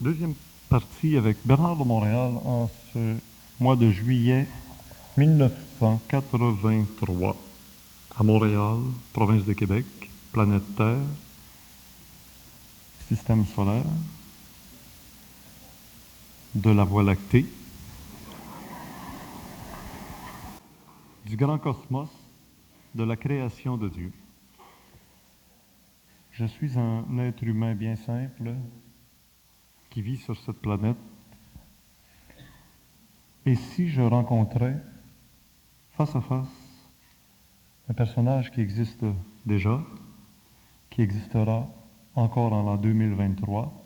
Deuxième partie avec Bernard de Montréal en ce mois de juillet 1983 à Montréal, province de Québec, planète Terre, système solaire, de la Voie lactée, du grand cosmos, de la création de Dieu. Je suis un être humain bien simple qui vit sur cette planète. Et si je rencontrais face à face un personnage qui existe déjà, qui existera encore en l'an 2023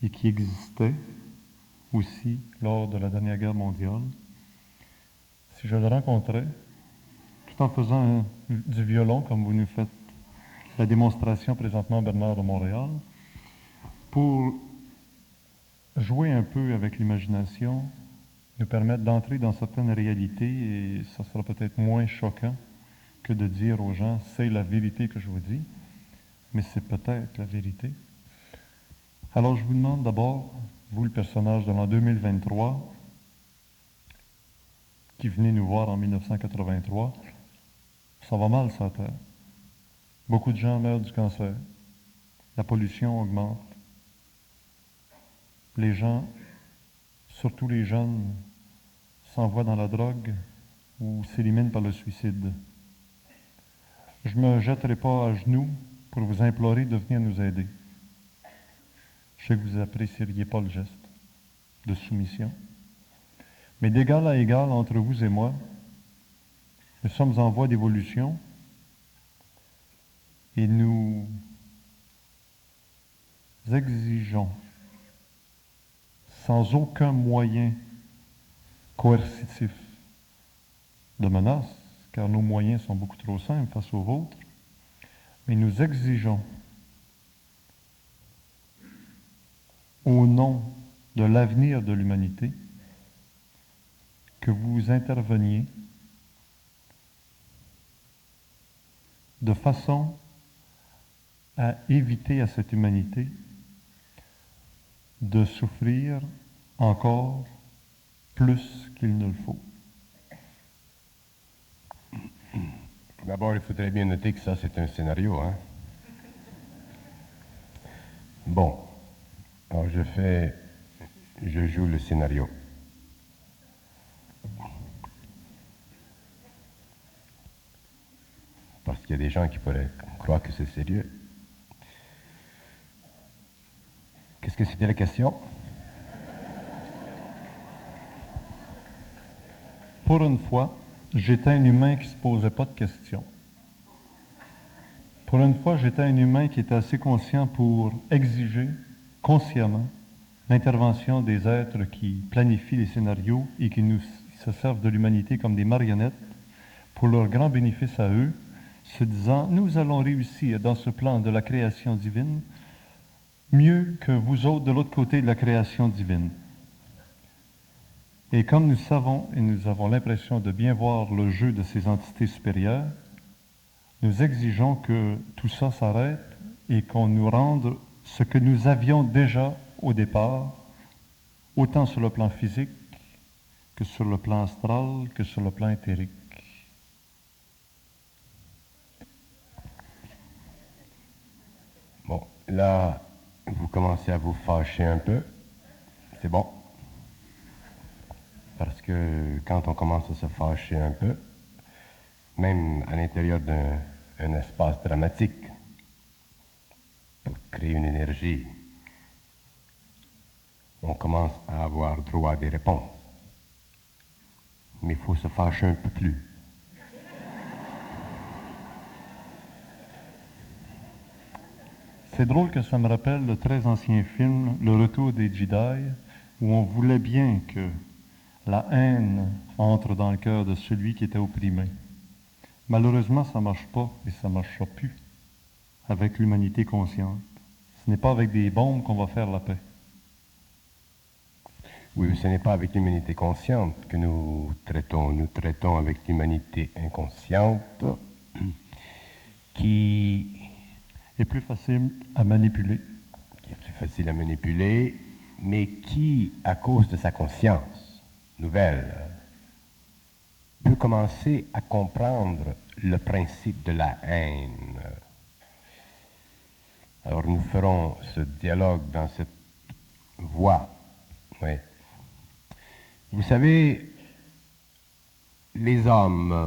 et qui existait aussi lors de la dernière guerre mondiale, si je le rencontrais, tout en faisant du violon, comme vous nous faites la démonstration présentement Bernard de Montréal, pour jouer un peu avec l'imagination, nous permettre d'entrer dans certaines réalités, et ça sera peut-être moins choquant que de dire aux gens « c'est la vérité que je vous dis », mais c'est peut-être la vérité. Alors je vous demande d'abord, vous le personnage de l'an 2023, qui venez nous voir en 1983, ça va mal sur la Terre. Beaucoup de gens meurent du cancer. La pollution augmente. Les gens, surtout les jeunes, s'envoient dans la drogue ou s'éliminent par le suicide. Je ne me jetterai pas à genoux pour vous implorer de venir nous aider. Je sais que vous n'apprécieriez pas le geste de soumission. Mais d'égal à égal entre vous et moi, nous sommes en voie d'évolution et nous exigeons, sans aucun moyen coercitif de menace, car nos moyens sont beaucoup trop simples face aux vôtres, mais nous exigeons, au nom de l'avenir de l'humanité, que vous interveniez de façon à éviter à cette humanité de souffrir encore plus qu'il ne le faut. D'abord, il faudrait bien noter que ça, c'est un scénario, hein? Bon, alors je joue le scénario. Parce qu'il y a des gens qui pourraient croire que c'est sérieux. Qu'est-ce que c'était la question? Pour une fois, j'étais un humain qui ne se posait pas de questions. Pour une fois, j'étais un humain qui était assez conscient pour exiger consciemment l'intervention des êtres qui planifient les scénarios et qui se servent de l'humanité comme des marionnettes pour leur grand bénéfice à eux, se disant « Nous allons réussir dans ce plan de la création divine mieux que vous autres de l'autre côté de la création divine. » Et comme nous savons et nous avons l'impression de bien voir le jeu de ces entités supérieures, nous exigeons que tout ça s'arrête et qu'on nous rende ce que nous avions déjà au départ, autant sur le plan physique que sur le plan astral, que sur le plan éthérique. Bon, là, vous commencez à vous fâcher un peu. C'est bon. Parce que quand on commence à se fâcher un peu, même à l'intérieur d'un espace dramatique, pour créer une énergie, on commence à avoir droit à des réponses. Mais il faut se fâcher un peu plus. C'est drôle que ça me rappelle le très ancien film Le Retour des Jedi, où on voulait bien que la haine entre dans le cœur de celui qui était opprimé. Malheureusement, ça ne marche pas et ça ne marchera plus avec l'humanité consciente. Ce n'est pas avec des bombes qu'on va faire la paix. Oui, ce n'est pas avec l'humanité consciente que nous traitons avec l'humanité inconsciente qui est plus facile à manipuler. Qui est plus facile à manipuler, mais qui, à cause de sa conscience nouvelle, peut commencer à comprendre le principe de la haine. Alors nous ferons ce dialogue dans cette voie. Oui. Vous savez, les hommes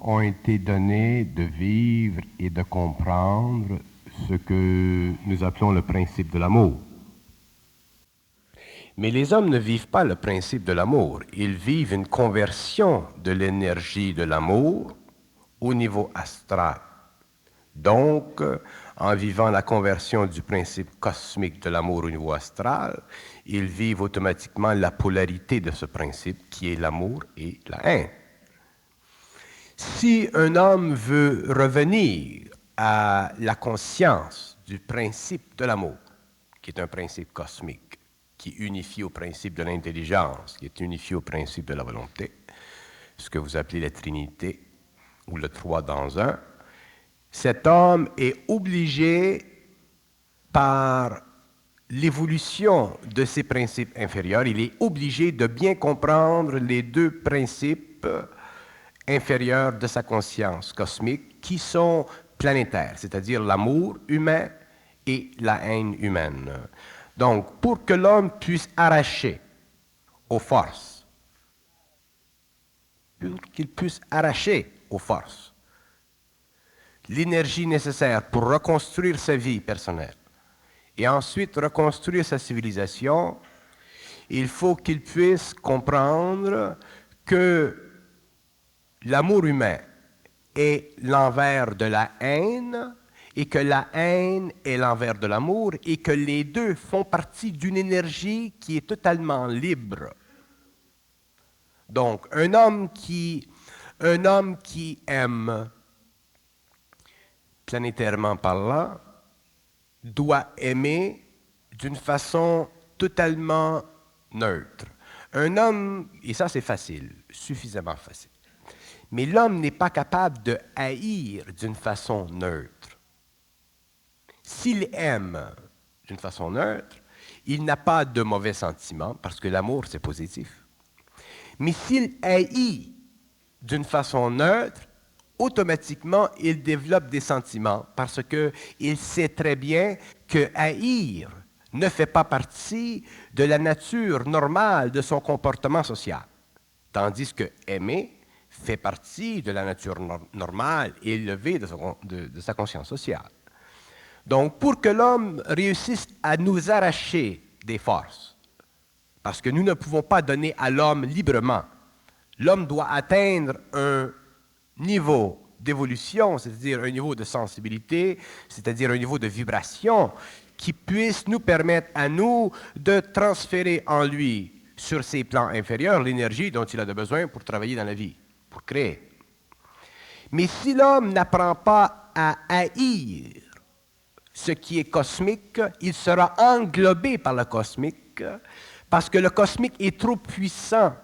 ont été donnés de vivre et de comprendre ce que nous appelons le principe de l'amour. Mais les hommes ne vivent pas le principe de l'amour, ils vivent une conversion de l'énergie de l'amour au niveau astral. Donc, en vivant la conversion du principe cosmique de l'amour au niveau astral, ils vivent automatiquement la polarité de ce principe qui est l'amour et la haine. Si un homme veut revenir à la conscience du principe de l'amour, qui est un principe cosmique, qui unifie au principe de l'intelligence, qui est unifié au principe de la volonté, ce que vous appelez la Trinité, ou le trois dans un, cet homme est obligé, par l'évolution de ces principes inférieurs, il est obligé de bien comprendre les deux principes inférieurs de sa conscience cosmique qui sont planétaires, c'est-à-dire l'amour humain et la haine humaine. Donc, pour que l'homme puisse arracher aux forces, pour qu'il puisse arracher aux forces l'énergie nécessaire pour reconstruire sa vie personnelle et ensuite reconstruire sa civilisation, il faut qu'il puisse comprendre que l'amour humain est l'envers de la haine et que la haine est l'envers de l'amour et que les deux font partie d'une énergie qui est totalement libre. Donc, un homme qui aime, planétairement parlant, doit aimer d'une façon totalement neutre. Un homme, et ça c'est facile, suffisamment facile, mais l'homme n'est pas capable de haïr d'une façon neutre. S'il aime d'une façon neutre, il n'a pas de mauvais sentiments, parce que l'amour c'est positif. Mais s'il haït d'une façon neutre, automatiquement, il développe des sentiments parce qu'il sait très bien que haïr ne fait pas partie de la nature normale de son comportement social, tandis que aimer fait partie de la nature normale et élevée de sa conscience sociale. Donc, pour que l'homme réussisse à nous arracher des forces, parce que nous ne pouvons pas donner à l'homme librement, l'homme doit atteindre un niveau d'évolution, c'est-à-dire un niveau de sensibilité, c'est-à-dire un niveau de vibration qui puisse nous permettre à nous de transférer en lui, sur ses plans inférieurs, l'énergie dont il a besoin pour travailler dans la vie, pour créer. Mais si l'homme n'apprend pas à haïr ce qui est cosmique, il sera englobé par le cosmique, parce que le cosmique est trop puissant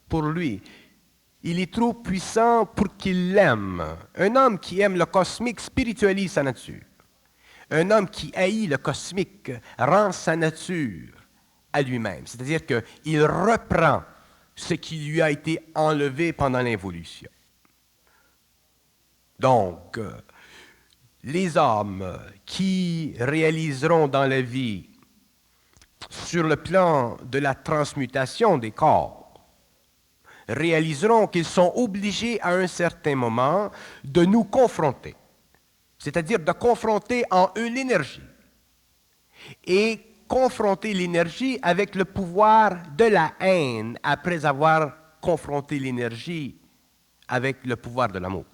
pour lui. Il est trop puissant pour qu'il l'aime. Un homme qui aime le cosmique spiritualise sa nature. Un homme qui haït le cosmique rend sa nature à lui-même. C'est-à-dire qu'il reprend ce qui lui a été enlevé pendant l'involution. Donc, les hommes qui réaliseront dans la vie, sur le plan de la transmutation des corps, réaliseront qu'ils sont obligés à un certain moment de nous confronter, c'est-à-dire de confronter en eux l'énergie et confronter l'énergie avec le pouvoir de la haine après avoir confronté l'énergie avec le pouvoir de l'amour.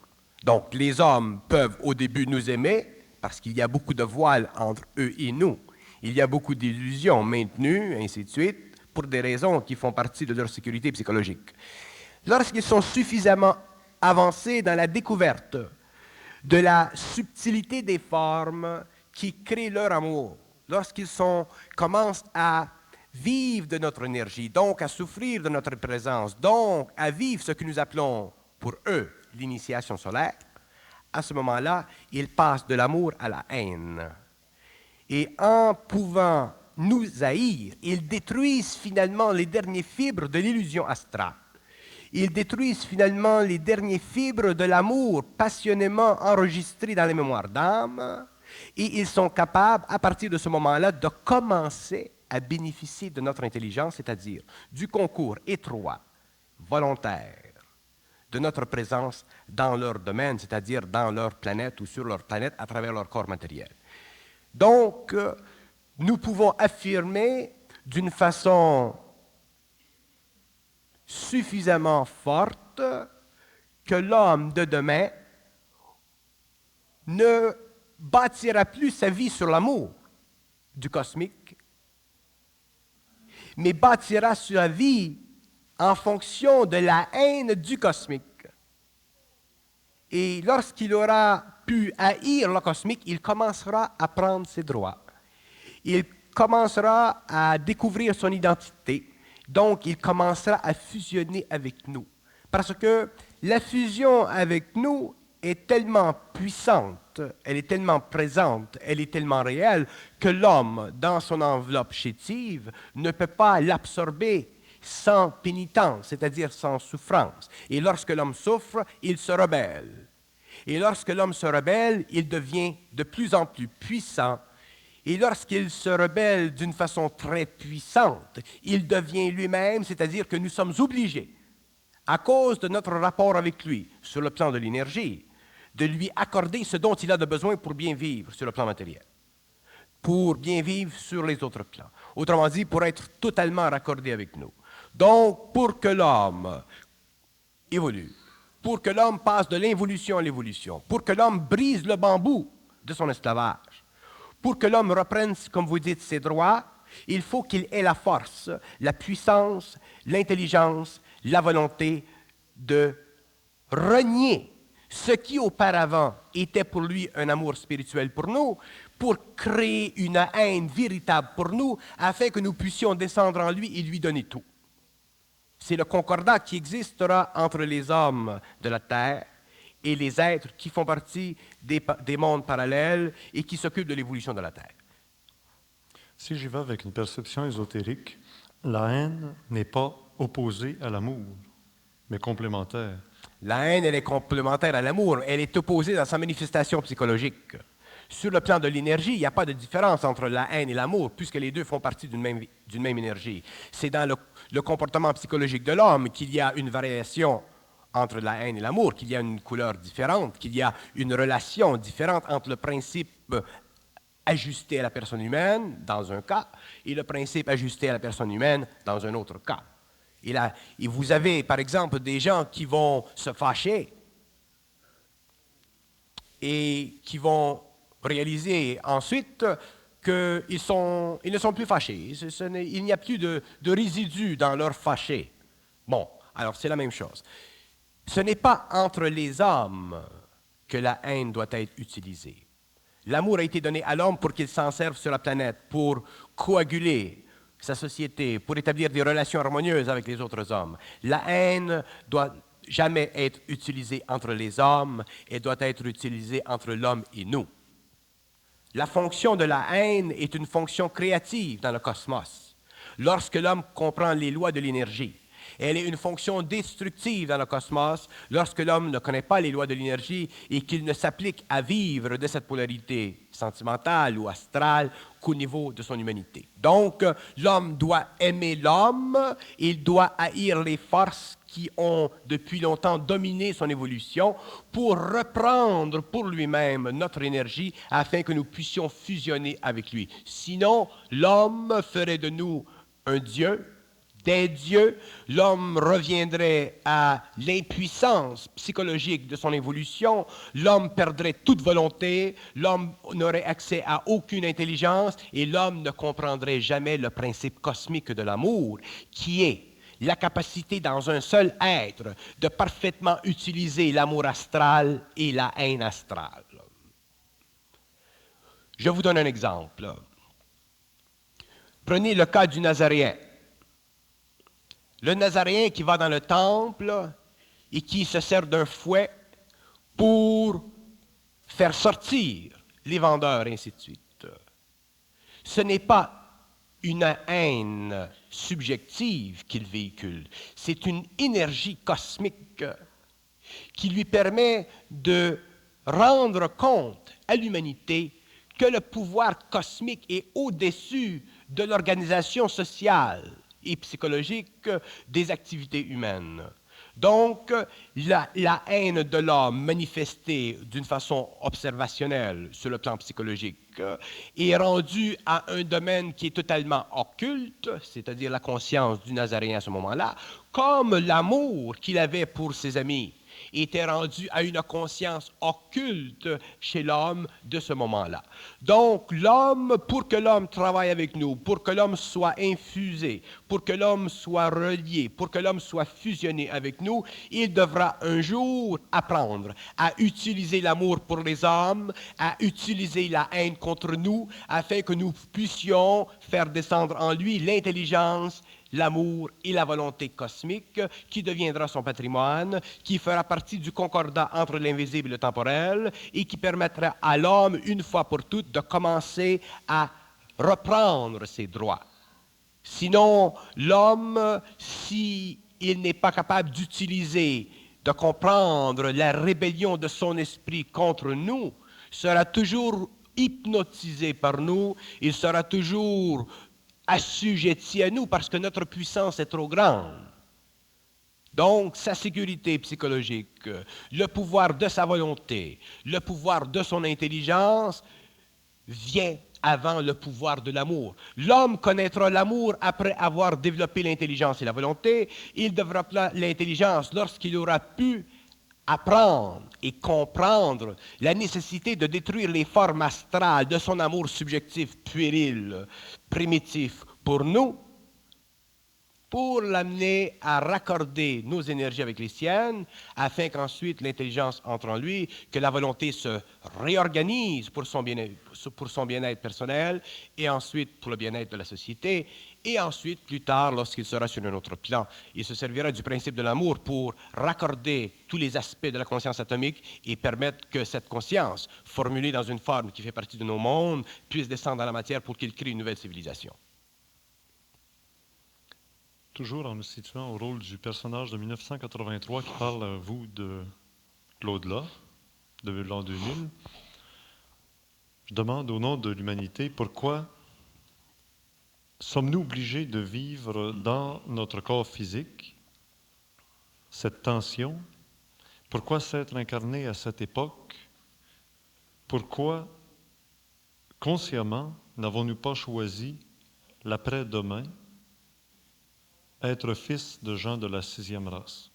Donc les hommes peuvent au début nous aimer parce qu'il y a beaucoup de voiles entre eux et nous, il y a beaucoup d'illusions maintenues, ainsi de suite, pour des raisons qui font partie de leur sécurité psychologique. Lorsqu'ils sont suffisamment avancés dans la découverte de la subtilité des formes qui créent leur amour, lorsqu'ils commencent à vivre de notre énergie, donc à souffrir de notre présence, donc à vivre ce que nous appelons pour eux l'initiation solaire, à ce moment-là, ils passent de l'amour à la haine. Et en pouvant nous haïr, ils détruisent finalement les dernières fibres de l'illusion astrale. Ils détruisent finalement les dernières fibres de l'amour passionnément enregistré dans les mémoires d'âme. Et ils sont capables, à partir de ce moment-là, de commencer à bénéficier de notre intelligence, c'est-à-dire du concours étroit, volontaire, de notre présence dans leur domaine, c'est-à-dire dans leur planète ou sur leur planète à travers leur corps matériel. Donc, nous pouvons affirmer d'une façon suffisamment forte que l'homme de demain ne bâtira plus sa vie sur l'amour du cosmique, mais bâtira sa vie en fonction de la haine du cosmique. Et lorsqu'il aura pu haïr le cosmique, il commencera à prendre ses droits. Il commencera à découvrir son identité. Donc, il commencera à fusionner avec nous. Parce que la fusion avec nous est tellement puissante, elle est tellement présente, elle est tellement réelle que l'homme, dans son enveloppe chétive, ne peut pas l'absorber sans pénitence, c'est-à-dire sans souffrance. Et lorsque l'homme souffre, il se rebelle. Et lorsque l'homme se rebelle, il devient de plus en plus puissant. Et lorsqu'il se rebelle d'une façon très puissante, il devient lui-même, c'est-à-dire que nous sommes obligés, à cause de notre rapport avec lui, sur le plan de l'énergie, de lui accorder ce dont il a de besoin pour bien vivre sur le plan matériel, pour bien vivre sur les autres plans. Autrement dit, pour être totalement raccordé avec nous. Donc, pour que l'homme évolue, pour que l'homme passe de l'involution à l'évolution, pour que l'homme brise le bambou de son esclavage, pour que l'homme reprenne, comme vous dites, ses droits, il faut qu'il ait la force, la puissance, l'intelligence, la volonté de renier ce qui auparavant était pour lui un amour spirituel pour nous, pour créer une haine véritable pour nous, afin que nous puissions descendre en lui et lui donner tout. C'est le concordat qui existera entre les hommes de la Terre et les êtres qui font partie des mondes parallèles et qui s'occupent de l'évolution de la Terre. Si j'y vais avec une perception ésotérique, la haine n'est pas opposée à l'amour, mais complémentaire. La haine, elle est complémentaire à l'amour. Elle est opposée dans sa manifestation psychologique. Sur le plan de l'énergie, il n'y a pas de différence entre la haine et l'amour, puisque les deux font partie d'une même énergie. C'est dans le comportement psychologique de l'homme qu'il y a une variation entre la haine et l'amour, qu'il y a une couleur différente, qu'il y a une relation différente entre le principe ajusté à la personne humaine, dans un cas, et le principe ajusté à la personne humaine, dans un autre cas. Et vous avez, par exemple, des gens qui vont se fâcher et qui vont réaliser ensuite qu'ils ne sont plus fâchés. Il n'y a plus de résidus dans leur fâché. Bon, alors c'est la même chose. Ce n'est pas entre les hommes que la haine doit être utilisée. L'amour a été donné à l'homme pour qu'il s'en serve sur la planète, pour coaguler sa société, pour établir des relations harmonieuses avec les autres hommes. La haine doit jamais être utilisée entre les hommes, elle doit être utilisée entre l'homme et nous. La fonction de la haine est une fonction créative dans le cosmos. Lorsque l'homme comprend les lois de l'énergie, elle est une fonction destructive dans le cosmos lorsque l'homme ne connaît pas les lois de l'énergie et qu'il ne s'applique à vivre de cette polarité sentimentale ou astrale qu'au niveau de son humanité. Donc, l'homme doit aimer l'homme, il doit haïr les forces qui ont depuis longtemps dominé son évolution pour reprendre pour lui-même notre énergie afin que nous puissions fusionner avec lui. Sinon, l'homme ferait de nous un Dieu, des dieux, l'homme reviendrait à l'impuissance psychologique de son évolution, l'homme perdrait toute volonté, l'homme n'aurait accès à aucune intelligence et l'homme ne comprendrait jamais le principe cosmique de l'amour, qui est la capacité dans un seul être de parfaitement utiliser l'amour astral et la haine astrale. Je vous donne un exemple. Prenez le cas du Nazaréen. Le Nazaréen qui va dans le temple et qui se sert d'un fouet pour faire sortir les vendeurs, et ainsi de suite. Ce n'est pas une haine subjective qu'il véhicule, c'est une énergie cosmique qui lui permet de rendre compte à l'humanité que le pouvoir cosmique est au-dessus de l'organisation sociale et psychologique des activités humaines. Donc, la haine de l'homme manifestée d'une façon observationnelle sur le plan psychologique est rendue à un domaine qui est totalement occulte, c'est-à-dire la conscience du Nazaréen à ce moment-là, comme l'amour qu'il avait pour ses amis était rendu à une conscience occulte chez l'homme de ce moment-là. Donc, l'homme, pour que l'homme travaille avec nous, pour que l'homme soit infusé, pour que l'homme soit relié, pour que l'homme soit fusionné avec nous, il devra un jour apprendre à utiliser l'amour pour les hommes, à utiliser la haine contre nous, afin que nous puissions faire descendre en lui l'intelligence, l'amour et la volonté cosmique qui deviendra son patrimoine, qui fera partie du concordat entre l'invisible et le temporel et qui permettra à l'homme, une fois pour toutes, de commencer à reprendre ses droits. Sinon, l'homme, s'il n'est pas capable d'utiliser, de comprendre la rébellion de son esprit contre nous, sera toujours hypnotisé par nous, il sera toujours assujetti à nous parce que notre puissance est trop grande. Donc, sa sécurité psychologique, le pouvoir de sa volonté, le pouvoir de son intelligence vient avant le pouvoir de l'amour. L'homme connaîtra l'amour après avoir développé l'intelligence et la volonté. Il développera l'intelligence lorsqu'il aura pu apprendre et comprendre la nécessité de détruire les formes astrales de son amour subjectif, puéril, primitif pour nous, pour l'amener à raccorder nos énergies avec les siennes, afin qu'ensuite l'intelligence entre en lui, que la volonté se réorganise pour son bien-être personnel, et ensuite pour le bien-être de la société, et ensuite, plus tard, lorsqu'il sera sur un autre plan, il se servira du principe de l'amour pour raccorder tous les aspects de la conscience atomique et permettre que cette conscience, formulée dans une forme qui fait partie de nos mondes, puisse descendre dans la matière pour qu'il crée une nouvelle civilisation. Toujours en nous situant au rôle du personnage de 1983 qui parle à vous de l'au-delà, de l'an 2000, je demande au nom de l'humanité pourquoi sommes-nous obligés de vivre dans notre corps physique cette tension? Pourquoi s'être incarné à cette époque? Pourquoi, consciemment, n'avons-nous pas choisi l'après-demain, être fils de gens de la 6e race?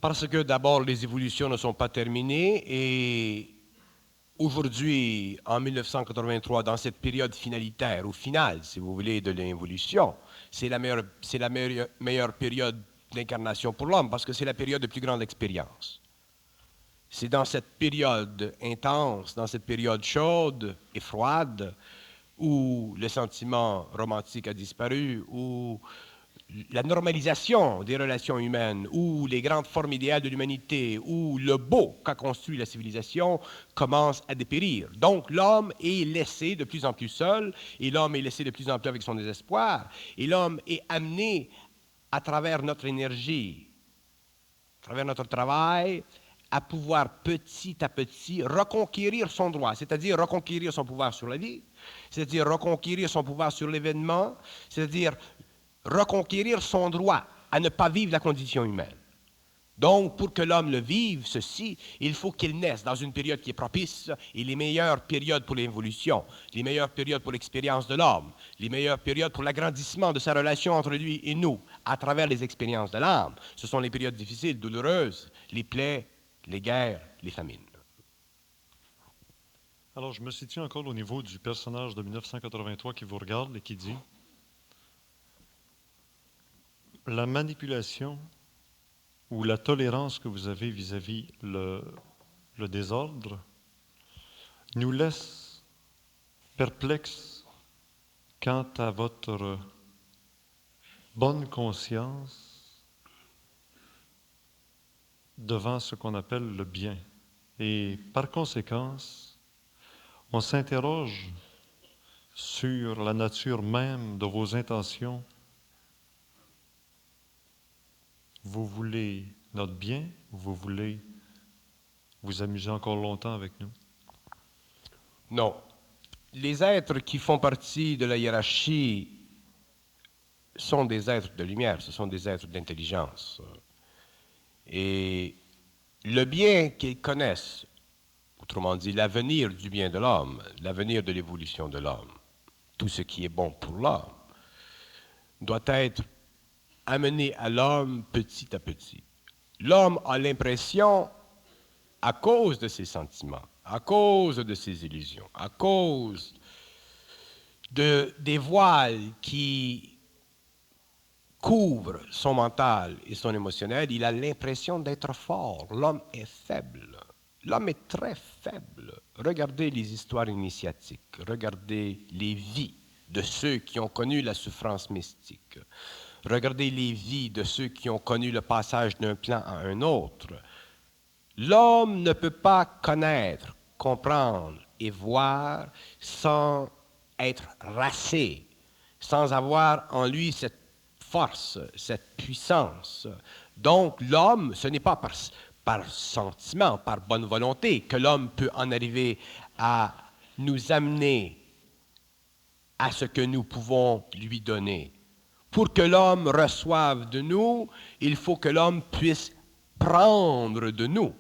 Parce que d'abord, les évolutions ne sont pas terminées et aujourd'hui, en 1983, dans cette période finalitaire ou finale, si vous voulez, de l'évolution, c'est la meilleure période d'incarnation pour l'homme parce que c'est la période de plus grande expérience. C'est dans cette période intense, dans cette période chaude et froide, où le sentiment romantique a disparu, où la normalisation des relations humaines, où les grandes formes idéales de l'humanité, où le beau qu'a construit la civilisation commence à dépérir. Donc l'homme est laissé de plus en plus seul, et l'homme est laissé de plus en plus avec son désespoir, et l'homme est amené à travers notre énergie, à travers notre travail, à pouvoir petit à petit reconquérir son droit, c'est-à-dire reconquérir son pouvoir sur la vie, c'est-à-dire reconquérir son pouvoir sur l'événement, c'est-à-dire reconquérir son droit à ne pas vivre la condition humaine. Donc, pour que l'homme le vive, ceci, il faut qu'il naisse dans une période qui est propice, et les meilleures périodes pour l'évolution, les meilleures périodes pour l'expérience de l'homme, les meilleures périodes pour l'agrandissement de sa relation entre lui et nous, à travers les expériences de l'âme. Ce sont les périodes difficiles, douloureuses, les plaies, les guerres, les famines. Alors, je me situe encore au niveau du personnage de 1983 qui vous regarde et qui dit « La manipulation ou la tolérance que vous avez vis-à-vis le désordre nous laisse perplexes quant à votre bonne conscience devant ce qu'on appelle le bien. Et par conséquence, on s'interroge sur la nature même de vos intentions. Vous voulez notre bien ou vous voulez vous amuser encore longtemps avec nous? Non. Les êtres qui font partie de la hiérarchie sont des êtres de lumière, ce sont des êtres d'intelligence. Et le bien qu'ils connaissent, autrement dit l'avenir du bien de l'homme, l'avenir de l'évolution de l'homme, tout ce qui est bon pour l'homme, doit être amené à l'homme petit à petit. L'homme a l'impression, à cause de ses sentiments, à cause de ses illusions, à cause des voiles qui couvrent son mental et son émotionnel, il a l'impression d'être fort. L'homme est faible. L'homme est très faible. Regardez les histoires initiatiques, regardez les vies de ceux qui ont connu la souffrance mystique. Regardez les vies de ceux qui ont connu le passage d'un plan à un autre. L'homme ne peut pas connaître, comprendre et voir sans être racé, sans avoir en lui cette force, cette puissance. Donc l'homme, ce n'est pas par sentiment, par bonne volonté que l'homme peut en arriver à nous amener à ce que nous pouvons lui donner. Pour que l'homme reçoive de nous, il faut que l'homme puisse prendre de nous.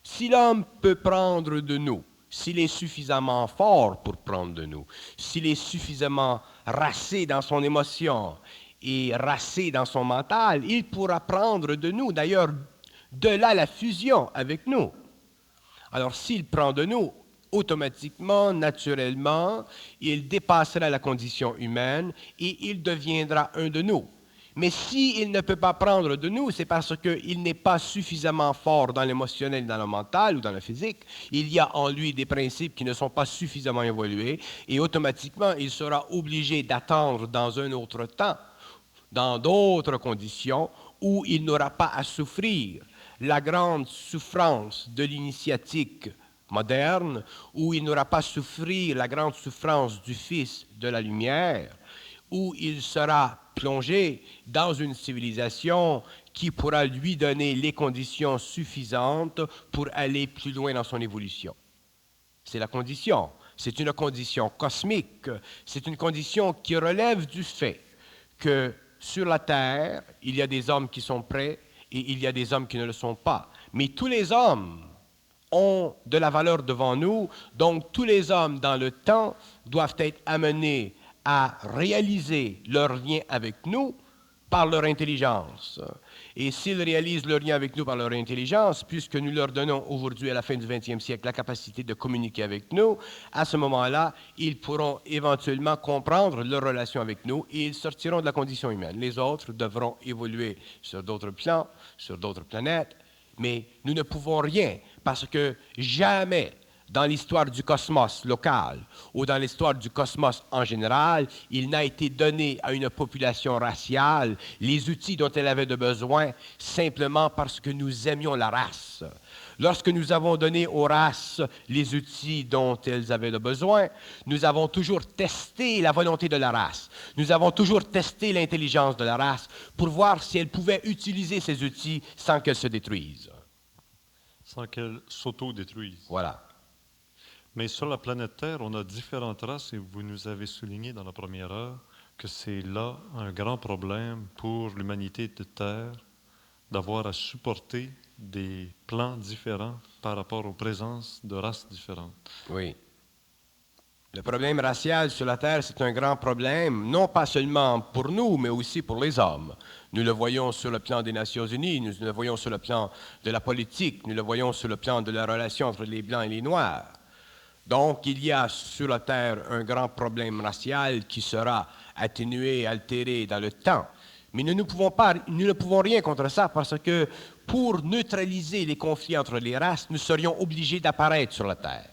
Si l'homme peut prendre de nous, s'il est suffisamment fort pour prendre de nous, s'il est suffisamment racé dans son émotion et racé dans son mental, il pourra prendre de nous. D'ailleurs, de là la fusion avec nous. Alors, s'il prend de nous, automatiquement, naturellement, il dépassera la condition humaine et il deviendra un de nous. Mais s'il ne peut pas prendre de nous, c'est parce qu'il n'est pas suffisamment fort dans l'émotionnel, dans le mental ou dans le physique. Il y a en lui des principes qui ne sont pas suffisamment évolués et automatiquement, il sera obligé d'attendre dans un autre temps, dans d'autres conditions, où il n'aura pas à souffrir la grande souffrance de l'initiatique moderne, où il n'aura pas à souffrir la grande souffrance du Fils de la lumière, où il sera plongé dans une civilisation qui pourra lui donner les conditions suffisantes pour aller plus loin dans son évolution. C'est la condition. C'est une condition cosmique. C'est une condition qui relève du fait que sur la Terre, il y a des hommes qui sont prêts et il y a des hommes qui ne le sont pas. Mais tous les hommes ont de la valeur devant nous, donc tous les hommes dans le temps doivent être amenés à réaliser leur lien avec nous par leur intelligence. Et s'ils réalisent leur lien avec nous par leur intelligence, puisque nous leur donnons aujourd'hui, à la fin du 20e siècle, la capacité de communiquer avec nous, à ce moment-là, ils pourront éventuellement comprendre leur relation avec nous et ils sortiront de la condition humaine. Les autres devront évoluer sur d'autres plans, sur d'autres planètes, mais nous ne pouvons rien parce que jamais dans l'histoire du cosmos local ou dans l'histoire du cosmos en général, il n'a été donné à une population raciale les outils dont elle avait besoin simplement parce que nous aimions la race. Lorsque nous avons donné aux races les outils dont elles avaient besoin, nous avons toujours testé la volonté de la race. Nous avons toujours testé l'intelligence de la race pour voir si elle pouvait utiliser ces outils sans qu'elle se détruise. Sans qu'elle s'auto-détruise. Voilà. Mais sur la planète Terre, on a différentes races et vous nous avez souligné dans la première heure que c'est là un grand problème pour l'humanité de Terre d'avoir à supporter des plans différents par rapport aux présences de races différentes. Oui. Le problème racial sur la Terre, c'est un grand problème, non pas seulement pour nous, mais aussi pour les hommes. Nous le voyons sur le plan des Nations Unies, nous le voyons sur le plan de la politique, nous le voyons sur le plan de la relation entre les Blancs et les Noirs. Donc, il y a sur la Terre un grand problème racial qui sera atténué, altéré dans le temps. Mais nous ne pouvons rien contre ça parce que pour neutraliser les conflits entre les races, nous serions obligés d'apparaître sur la Terre.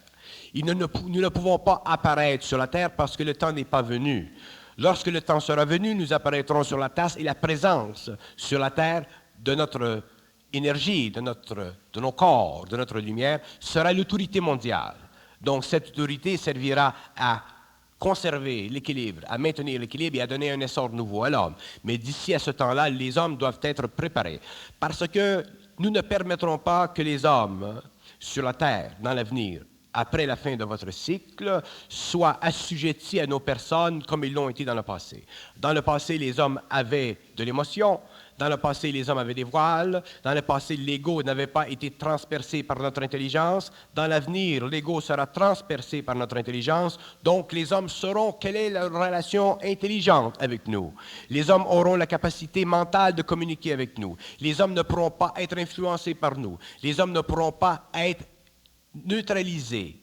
Nous ne pouvons pas apparaître sur la Terre parce que le temps n'est pas venu. Lorsque le temps sera venu, nous apparaîtrons sur la Terre et la présence sur la Terre de notre énergie, de nos corps, de notre lumière, sera l'autorité mondiale. Donc cette autorité servira à conserver l'équilibre, à maintenir l'équilibre et à donner un essor nouveau à l'homme. Mais d'ici à ce temps-là, les hommes doivent être préparés. Parce que nous ne permettrons pas que les hommes sur la terre, dans l'avenir, après la fin de votre cycle, soient assujettis à nos personnes comme ils l'ont été dans le passé. Dans le passé, les hommes avaient de l'émotion. Dans le passé, les hommes avaient des voiles. Dans le passé, l'ego n'avait pas été transpercé par notre intelligence. Dans l'avenir, l'ego sera transpercé par notre intelligence. Donc, les hommes sauront quelle est leur relation intelligente avec nous. Les hommes auront la capacité mentale de communiquer avec nous. Les hommes ne pourront pas être influencés par nous. Les hommes ne pourront pas être neutralisés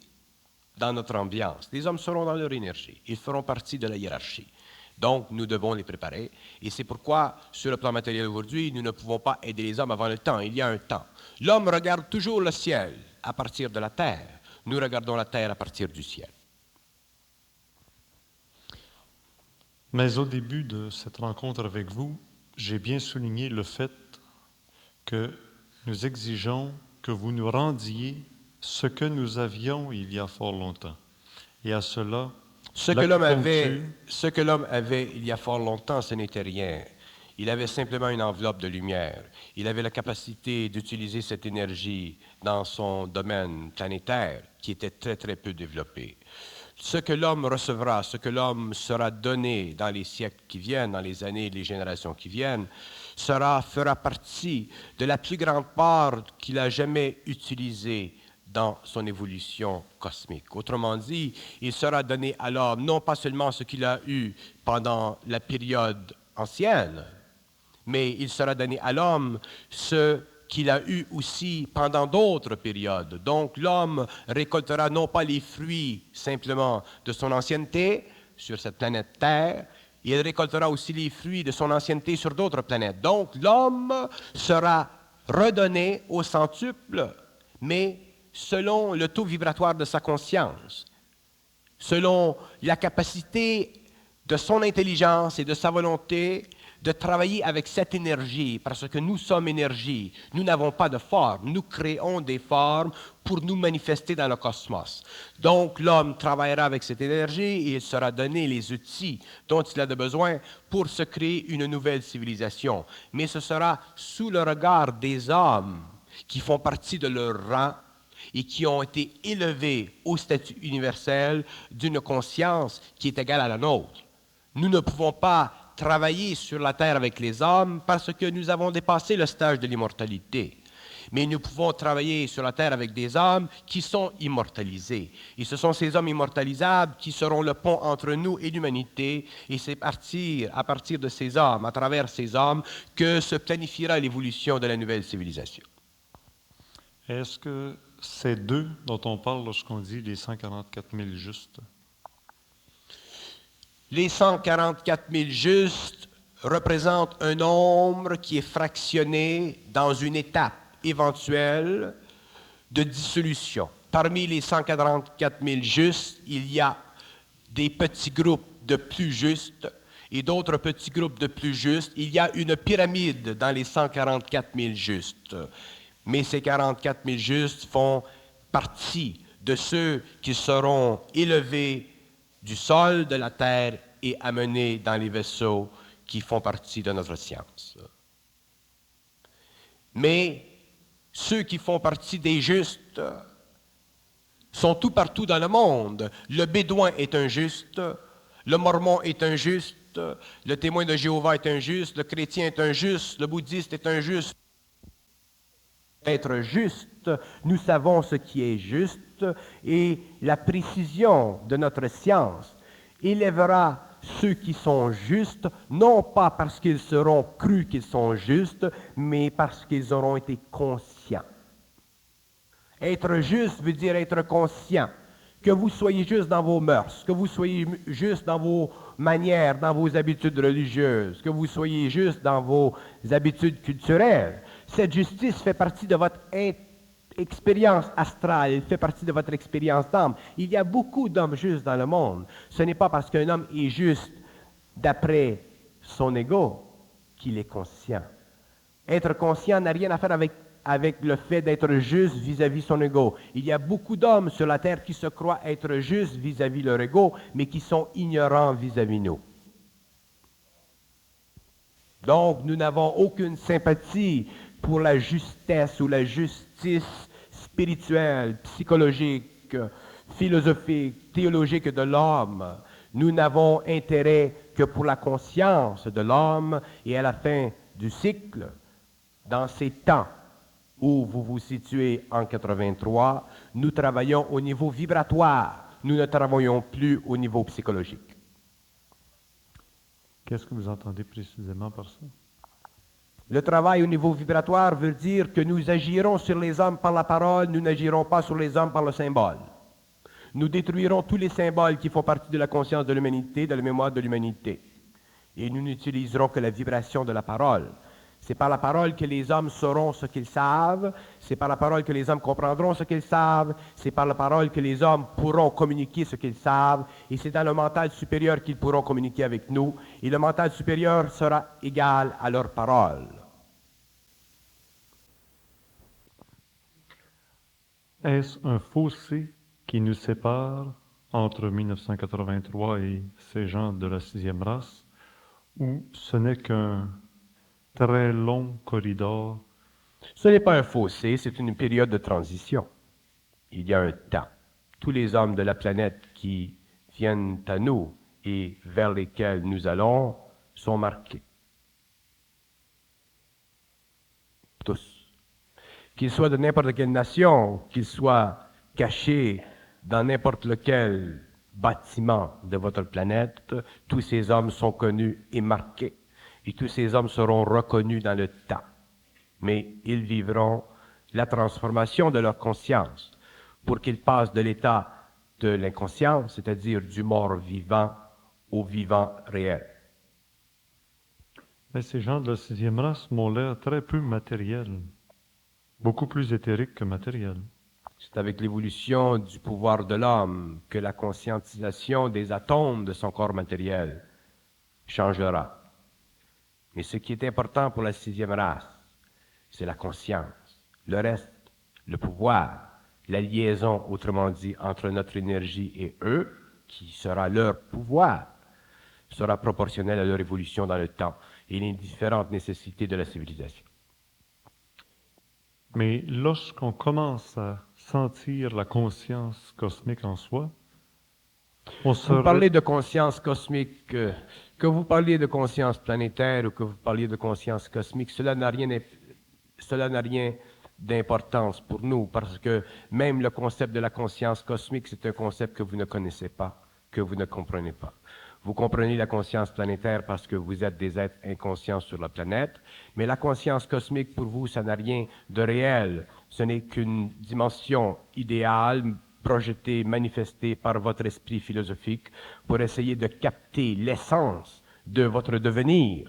dans notre ambiance. Les hommes seront dans leur énergie. Ils feront partie de la hiérarchie. Donc, nous devons les préparer. Et c'est pourquoi, sur le plan matériel aujourd'hui, nous ne pouvons pas aider les hommes avant le temps. Il y a un temps. L'homme regarde toujours le ciel à partir de la terre. Nous regardons la terre à partir du ciel. Mais au début de cette rencontre avec vous, j'ai bien souligné le fait que nous exigeons que vous nous rendiez ce que nous avions il y a fort longtemps. Et à cela, ce que l'homme avait il y a fort longtemps, ce n'était rien. Il avait simplement une enveloppe de lumière. Il avait la capacité d'utiliser cette énergie dans son domaine planétaire qui était très, très peu développé. Ce que l'homme recevra, ce que l'homme sera donné dans les siècles qui viennent, dans les années et les générations qui viennent, fera partie de la plus grande part qu'il a jamais utilisée dans son évolution cosmique. Autrement dit, il sera donné à l'homme non pas seulement ce qu'il a eu pendant la période ancienne, mais il sera donné à l'homme ce qu'il a eu aussi pendant d'autres périodes. Donc l'homme récoltera non pas les fruits simplement de son ancienneté sur cette planète Terre, il récoltera aussi les fruits de son ancienneté sur d'autres planètes. Donc l'homme sera redonné au centuple, mais selon le taux vibratoire de sa conscience, selon la capacité de son intelligence et de sa volonté de travailler avec cette énergie, parce que nous sommes énergie, nous n'avons pas de forme, nous créons des formes pour nous manifester dans le cosmos. Donc l'homme travaillera avec cette énergie et il sera donné les outils dont il a besoin pour se créer une nouvelle civilisation. Mais ce sera sous le regard des hommes qui font partie de leur rang et qui ont été élevés au statut universel d'une conscience qui est égale à la nôtre. Nous ne pouvons pas travailler sur la terre avec les hommes parce que nous avons dépassé le stage de l'immortalité. Mais nous pouvons travailler sur la terre avec des hommes qui sont immortalisés. Et ce sont ces hommes immortalisables qui seront le pont entre nous et l'humanité. Et c'est à partir de ces hommes, à travers ces hommes, que se planifiera l'évolution de la nouvelle civilisation. Est-ce que c'est d'eux dont on parle lorsqu'on dit les 144 000 justes? Les 144 000 justes représentent un nombre qui est fractionné dans une étape éventuelle de dissolution. Parmi les 144 000 justes, il y a des petits groupes de plus justes et d'autres petits groupes de plus justes. Il y a une pyramide dans les 144 000 justes. Mais ces 44 000 justes font partie de ceux qui seront élevés du sol de la terre et amenés dans les vaisseaux qui font partie de notre science. Mais ceux qui font partie des justes sont tout partout dans le monde. Le bédouin est un juste, le mormon est un juste, le témoin de Jéhovah est un juste, le chrétien est un juste, le bouddhiste est un juste. Être juste, nous savons ce qui est juste et la précision de notre science élèvera ceux qui sont justes, non pas parce qu'ils seront crus qu'ils sont justes, mais parce qu'ils auront été conscients. Être juste veut dire être conscient. Que vous soyez juste dans vos mœurs, que vous soyez juste dans vos manières, dans vos habitudes religieuses, que vous soyez juste dans vos habitudes culturelles. Cette justice fait partie de votre expérience astrale, elle fait partie de votre expérience d'âme. Il y a beaucoup d'hommes justes dans le monde. Ce n'est pas parce qu'un homme est juste d'après son ego qu'il est conscient. Être conscient n'a rien à faire avec le fait d'être juste vis-à-vis son ego. Il y a beaucoup d'hommes sur la terre qui se croient être justes vis-à-vis leur ego, mais qui sont ignorants vis-à-vis nous. Donc, nous n'avons aucune sympathie pour la justesse ou la justice spirituelle, psychologique, philosophique, théologique de l'homme. Nous n'avons intérêt que pour la conscience de l'homme et à la fin du cycle, dans ces temps où vous vous situez en 83, nous travaillons au niveau vibratoire. Nous ne travaillons plus au niveau psychologique. Qu'est-ce que vous entendez précisément par ça? Le travail au niveau vibratoire veut dire que nous agirons sur les hommes par la parole, nous n'agirons pas sur les hommes par le symbole. Nous détruirons tous les symboles qui font partie de la conscience de l'humanité, de la mémoire de l'humanité. Et nous n'utiliserons que la vibration de la parole. C'est par la parole que les hommes sauront ce qu'ils savent, c'est par la parole que les hommes comprendront ce qu'ils savent, c'est par la parole que les hommes pourront communiquer ce qu'ils savent, et c'est dans le mental supérieur qu'ils pourront communiquer avec nous, et le mental supérieur sera égal à leur parole. Est-ce un fossé qui nous sépare entre 1983 et ces gens de la sixième race, ou ce n'est qu'un très long corridor? Ce n'est pas un fossé, c'est une période de transition. Il y a un temps. Tous les hommes de la planète qui viennent à nous et vers lesquels nous allons sont marqués. Tous. Qu'ils soient de n'importe quelle nation, qu'ils soient cachés dans n'importe lequel bâtiment de votre planète, tous ces hommes sont connus et marqués. Et tous ces hommes seront reconnus dans le temps. Mais ils vivront la transformation de leur conscience pour qu'ils passent de l'état de l'inconscience, c'est-à-dire du mort vivant, au vivant réel. Mais ces gens de la sixième race m'ont l'air très peu matériels, beaucoup plus éthériques que matériels. C'est avec l'évolution du pouvoir de l'homme que la conscientisation des atomes de son corps matériel changera. Mais ce qui est important pour la sixième race, c'est la conscience. Le reste, le pouvoir, la liaison, autrement dit, entre notre énergie et eux, qui sera leur pouvoir, sera proportionnelle à leur évolution dans le temps et les différentes nécessités de la civilisation. Mais lorsqu'on commence à sentir la conscience cosmique en soi, on se... Vous parlez de conscience cosmique, que vous parliez de conscience planétaire ou que vous parliez de conscience cosmique, cela n'a rien d'importance pour nous, parce que même le concept de la conscience cosmique, c'est un concept que vous ne connaissez pas, que vous ne comprenez pas. Vous comprenez la conscience planétaire parce que vous êtes des êtres inconscients sur la planète, mais la conscience cosmique, pour vous, ça n'a rien de réel. Ce n'est qu'une dimension idéale, projetée, manifestée par votre esprit philosophique pour essayer de capter l'essence de votre devenir.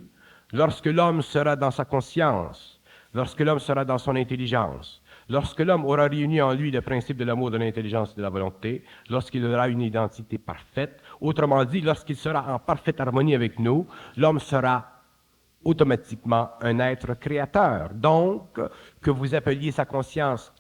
Lorsque l'homme sera dans sa conscience, lorsque l'homme sera dans son intelligence, lorsque l'homme aura réuni en lui le principe de l'amour, de l'intelligence et de la volonté, lorsqu'il aura une identité parfaite, autrement dit, lorsqu'il sera en parfaite harmonie avec nous, l'homme sera automatiquement un être créateur. Donc, que vous appeliez sa conscience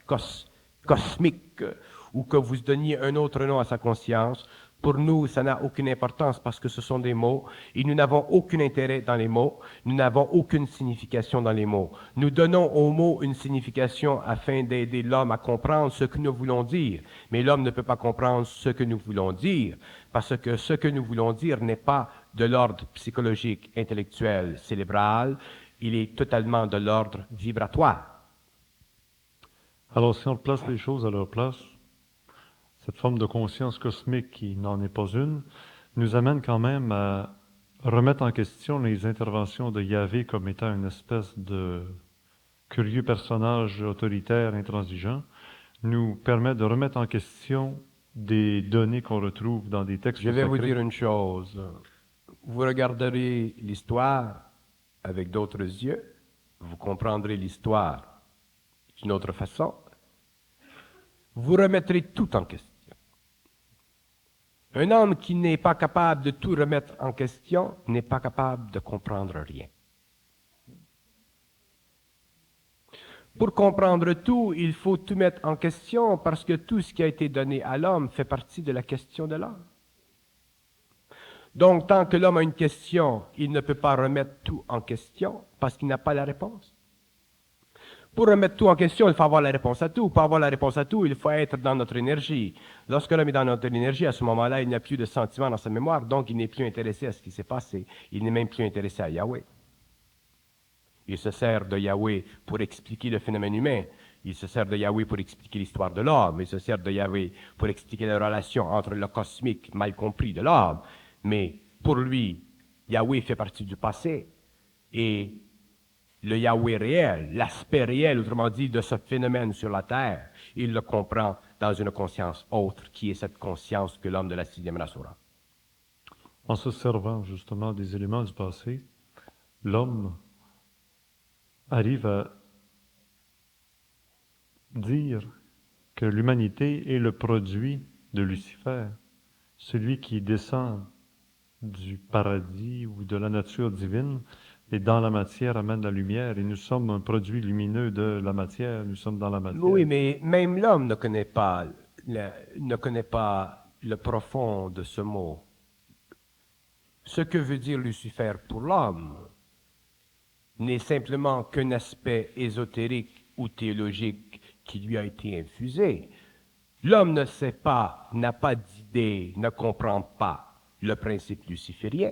cosmique ou que vous donniez un autre nom à sa conscience, pour nous, ça n'a aucune importance parce que ce sont des mots et nous n'avons aucun intérêt dans les mots, nous n'avons aucune signification dans les mots. Nous donnons aux mots une signification afin d'aider l'homme à comprendre ce que nous voulons dire, mais l'homme ne peut pas comprendre ce que nous voulons dire parce que ce que nous voulons dire n'est pas de l'ordre psychologique, intellectuel, cérébral, il est totalement de l'ordre vibratoire. Alors si on place les choses à leur place, cette forme de conscience cosmique qui n'en est pas une, nous amène quand même à remettre en question les interventions de Yahvé comme étant une espèce de curieux personnage autoritaire, intransigeant, nous permet de remettre en question des données qu'on retrouve dans des textes Je vais sacrés. vous dire une chose. Vous regarderez l'histoire avec d'autres yeux, vous comprendrez l'histoire d'une autre façon, vous remettrez tout en question. Un homme qui n'est pas capable de tout remettre en question n'est pas capable de comprendre rien. Pour comprendre tout, il faut tout mettre en question parce que tout ce qui a été donné à l'homme fait partie de la question de l'homme. Donc, tant que l'homme a une question, il ne peut pas remettre tout en question parce qu'il n'a pas la réponse. Pour remettre tout en question, il faut avoir la réponse à tout. Pour avoir la réponse à tout, il faut être dans notre énergie. Lorsque l'homme est dans notre énergie, à ce moment-là, il n'y a plus de sentiments dans sa mémoire, donc il n'est plus intéressé à ce qui s'est passé. Il n'est même plus intéressé à Yahweh. Il se sert de Yahweh pour expliquer le phénomène humain. Il se sert de Yahweh pour expliquer l'histoire de l'homme. Il se sert de Yahweh pour expliquer la relation entre le cosmique mal compris de l'homme. Mais pour lui, Yahweh fait partie du passé et le Yahweh réel, l'aspect réel, autrement dit, de ce phénomène sur la terre, il le comprend dans une conscience autre, qui est cette conscience que l'homme de la sixième race aura. En se servant justement des éléments du passé, l'homme arrive à dire que l'humanité est le produit de Lucifer, celui qui descend du paradis ou de la nature divine et dans la matière amène la lumière et nous sommes un produit lumineux de la matière, nous sommes dans la matière. Oui, mais même l'homme ne connaît pas le profond de ce mot. Ce que veut dire Lucifer pour l'homme n'est simplement qu'un aspect ésotérique ou théologique qui lui a été infusé. L'homme ne sait pas, n'a pas d'idée, ne comprend pas le principe luciférien.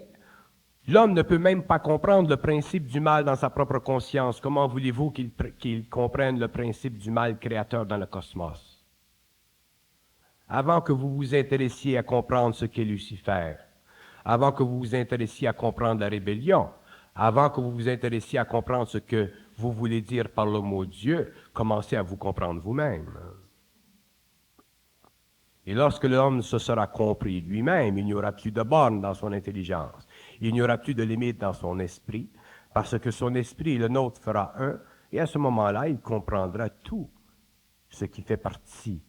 L'homme ne peut même pas comprendre le principe du mal dans sa propre conscience. Comment voulez-vous qu'il comprenne le principe du mal créateur dans le cosmos? Avant que vous vous intéressiez à comprendre ce qu'est Lucifer, avant que vous vous intéressiez à comprendre la rébellion, avant que vous vous intéressiez à comprendre ce que vous voulez dire par le mot Dieu, commencez à vous comprendre vous-même. Et lorsque l'homme se sera compris lui-même, il n'y aura plus de bornes dans son intelligence. Il n'y aura plus de limites dans son esprit, parce que son esprit et le nôtre fera un, et à ce moment-là, il comprendra tout ce qui fait partie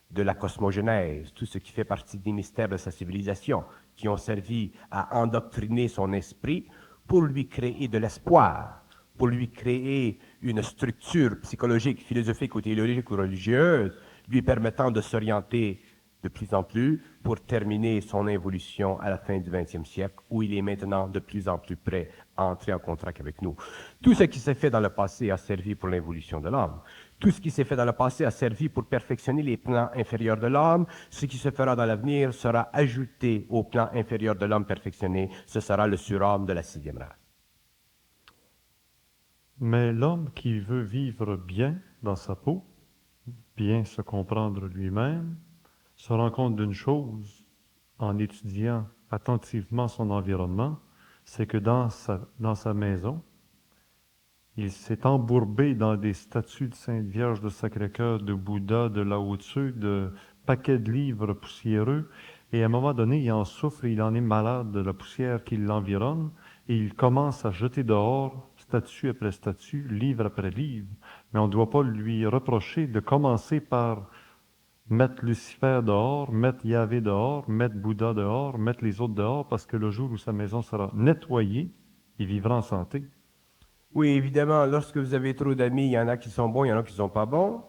de la cosmogenèse, tout ce qui fait partie des mystères de sa civilisation, qui ont servi à endoctriner son esprit pour lui créer de l'espoir, pour lui créer une structure psychologique, philosophique ou théologique ou religieuse, lui permettant de s'orienter de plus en plus pour terminer son évolution à la fin du 20e siècle, où il est maintenant de plus en plus prêt à entrer en contact avec nous. Tout ce qui s'est fait dans le passé a servi pour l'évolution de l'homme. Tout ce qui s'est fait dans le passé a servi pour perfectionner les plans inférieurs de l'homme. Ce qui se fera dans l'avenir sera ajouté au plan inférieur de l'homme perfectionné. Ce sera le surhomme de la sixième race. Mais l'homme qui veut vivre bien dans sa peau, bien se comprendre lui-même, se rend compte d'une chose en étudiant attentivement son environnement, c'est que dans sa maison, il s'est embourbé dans des statues de Sainte Vierge, de Sacré-Cœur, de Bouddha, de Lao Tzu, de paquets de livres poussiéreux, et à un moment donné, il en souffre, il en est malade de la poussière qui l'environne, et il commence à jeter dehors, statue après statue, livre après livre. Mais on ne doit pas lui reprocher de commencer par mettre Lucifer dehors, mettre Yahvé dehors, mettre Bouddha dehors, mettre les autres dehors, parce que le jour où sa maison sera nettoyée, il vivra en santé. Oui, évidemment, lorsque vous avez trop d'amis, il y en a qui sont bons, il y en a qui ne sont pas bons.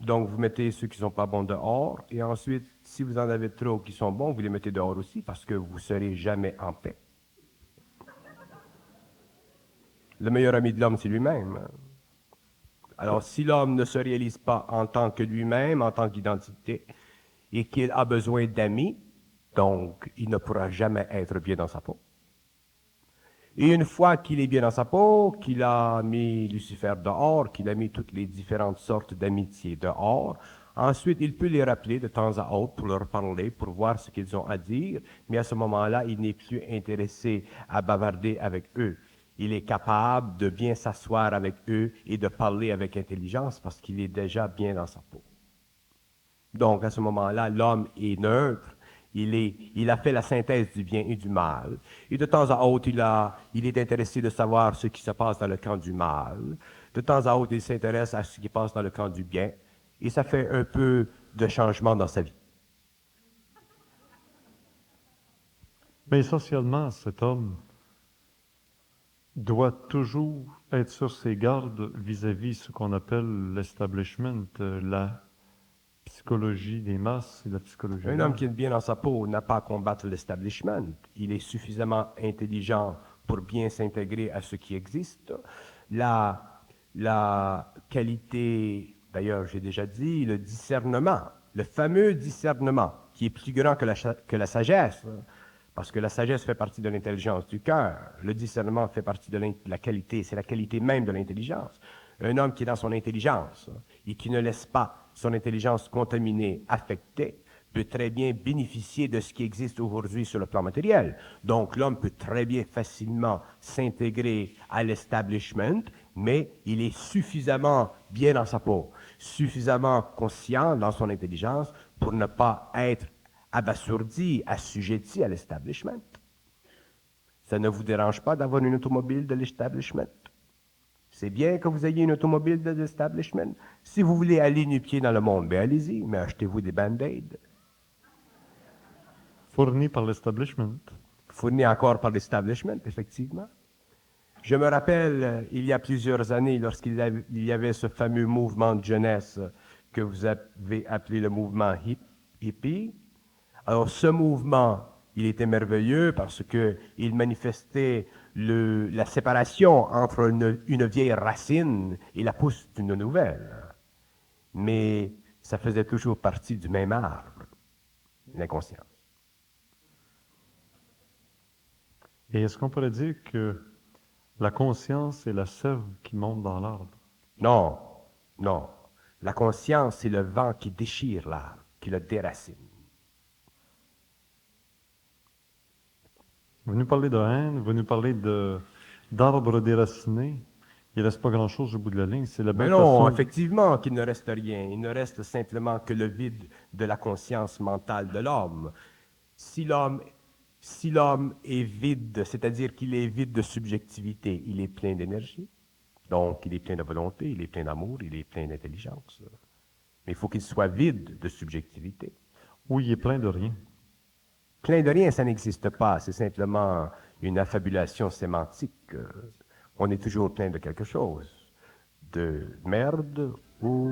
Donc, vous mettez ceux qui ne sont pas bons dehors. Et ensuite, si vous en avez trop qui sont bons, vous les mettez dehors aussi parce que vous ne serez jamais en paix. Le meilleur ami de l'homme, c'est lui-même. Alors, si l'homme ne se réalise pas en tant que lui-même, en tant qu'identité, et qu'il a besoin d'amis, donc il ne pourra jamais être bien dans sa peau. Et une fois qu'il est bien dans sa peau, qu'il a mis Lucifer dehors, qu'il a mis toutes les différentes sortes d'amitiés dehors, ensuite il peut les rappeler de temps à autre pour leur parler, pour voir ce qu'ils ont à dire, mais à ce moment-là, il n'est plus intéressé à bavarder avec eux. Il est capable de bien s'asseoir avec eux et de parler avec intelligence parce qu'il est déjà bien dans sa peau. Donc, à ce moment-là, l'homme est neutre. Il a fait la synthèse du bien et du mal. Et de temps à autre, il est intéressé de savoir ce qui se passe dans le camp du mal. De temps à autre, il s'intéresse à ce qui se passe dans le camp du bien. Et ça fait un peu de changement dans sa vie. Mais essentiellement, cet homme doit toujours être sur ses gardes vis-à-vis ce qu'on appelle l'establishment, la psychologie des masses et la psychologie Un homme large. qui est bien dans sa peau n'a pas à combattre l'establishment. Il est suffisamment intelligent pour bien s'intégrer à ce qui existe. La qualité, d'ailleurs, j'ai déjà dit, le discernement, le fameux discernement, qui est plus grand que la sagesse, parce que la sagesse fait partie de l'intelligence du cœur. Le discernement fait partie de la qualité, c'est la qualité même de l'intelligence. Un homme qui est dans son intelligence et qui ne laisse pas son intelligence contaminée, affectée, peut très bien bénéficier de ce qui existe aujourd'hui sur le plan matériel. Donc, l'homme peut très bien facilement s'intégrer à l'establishment, mais il est suffisamment bien dans sa peau, suffisamment conscient dans son intelligence pour ne pas être abasourdi, assujetti à l'establishment. Ça ne vous dérange pas d'avoir une automobile de l'establishment? C'est bien que vous ayez une automobile de l'establishment. Si vous voulez aller nu-pied dans le monde, bien allez-y, mais achetez-vous des Band-Aids. Fourni par l'establishment. Fournis encore par l'establishment, effectivement. Je me rappelle, il y a plusieurs années, lorsqu'il y avait ce fameux mouvement de jeunesse que vous avez appelé le mouvement hippie. Alors, ce mouvement, il était merveilleux parce qu'il manifestait la séparation entre une vieille racine et la pousse d'une nouvelle. Mais ça faisait toujours partie du même arbre, l'inconscience. Et est-ce qu'on pourrait dire que la conscience est la sève qui monte dans l'arbre? Non, non. La conscience, c'est le vent qui déchire l'arbre, qui le déracine. Vous nous parlez de haine, vous nous parlez d'arbres déracinés. Il ne reste pas grand-chose au bout de la ligne. C'est la Mais belle non, façon. effectivement qu'il ne reste rien. Il ne reste simplement que le vide de la conscience mentale de l'homme. Si l'homme est vide, c'est-à-dire qu'il est vide de subjectivité, il est plein d'énergie. Donc, il est plein de volonté, il est plein d'amour, il est plein d'intelligence. Mais il faut qu'il soit vide de subjectivité. Oui, il est plein de rien. Plein de rien, ça n'existe pas. C'est simplement une affabulation sémantique. On est toujours plein de quelque chose. De merde ou...